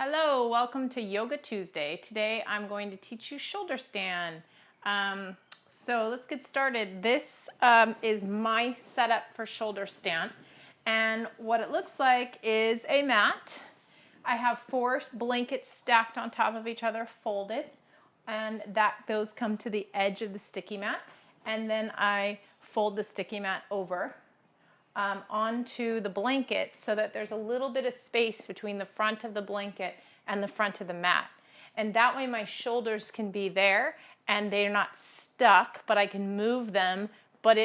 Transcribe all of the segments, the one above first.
Hello, welcome to Yoga Tuesday. Today I'm going to teach you shoulder stand. So let's get started. This is my setup for shoulder stand. And what it looks like is a mat. I have 4 blankets stacked on top of each other, folded. And those come to the edge of the sticky mat. And then I fold the sticky mat over onto the blanket so that there's a little bit of space between the front of the blanket and the front of the mat. And that way my shoulders can be there and they're not stuck, but I can move them, but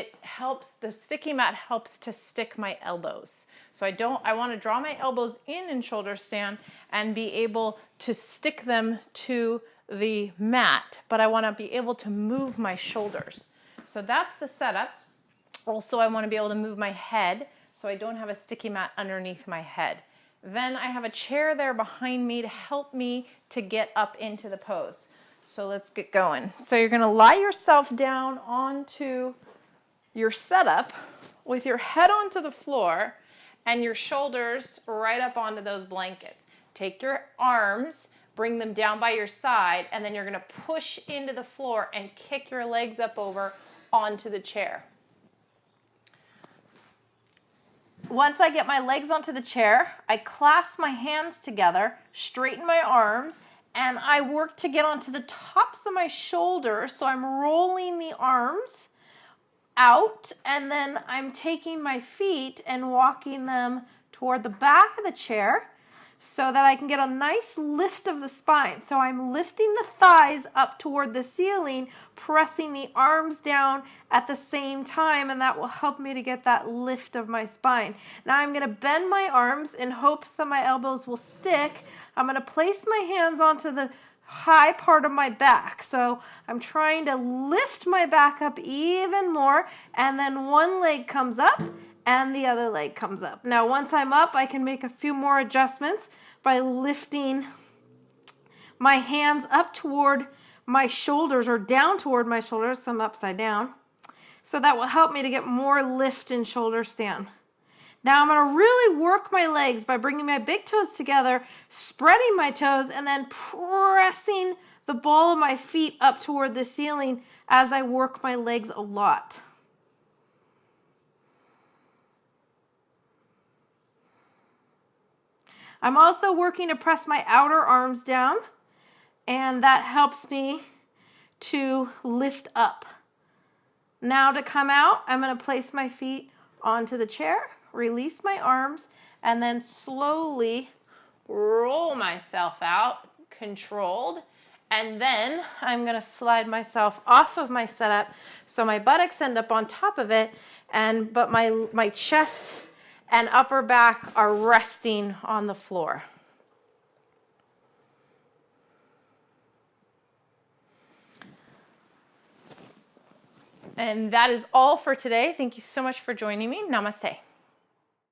the sticky mat helps to stick my elbows. So I want to draw my elbows in shoulder stand and be able to stick them to the mat, but I want to be able to move my shoulders. So that's the setup. Also, I want to be able to move my head so I don't have a sticky mat underneath my head. Then I have a chair there behind me to help me to get up into the pose. So let's get going. So you're going to lie yourself down onto your setup with your head onto the floor and your shoulders right up onto those blankets. Take your arms, bring them down by your side, and then you're going to push into the floor and kick your legs up over onto the chair. Once I get my legs onto the chair, I clasp my hands together, straighten my arms, and I work to get onto the tops of my shoulders. So I'm rolling the arms out, and then I'm taking my feet and walking them toward the back of the chair so that I can get a nice lift of the spine. So I'm lifting the thighs up toward the ceiling, pressing the arms down at the same time, and that will help me to get that lift of my spine. Now I'm going to bend my arms in hopes that my elbows will stick. I'm going to place my hands onto the high part of my back. So I'm trying to lift my back up even more, and then one leg comes up and the other leg comes up. Now once I'm up, I can make a few more adjustments by lifting my hands up toward my shoulders or down toward my shoulders, so I'm upside down. So that will help me to get more lift in shoulder stand. Now I'm going to really work my legs by bringing my big toes together, spreading my toes, and then pressing the ball of my feet up toward the ceiling as I work my legs a lot. I'm also working to press my outer arms down, and that helps me to lift up. Now to come out, I'm going to place my feet onto the chair, release my arms, and then slowly roll myself out, controlled. And then I'm going to slide myself off of my setup so my buttocks end up on top of it, but my chest and upper back are resting on the floor. And that is all for today. Thank you so much for joining me. Namaste.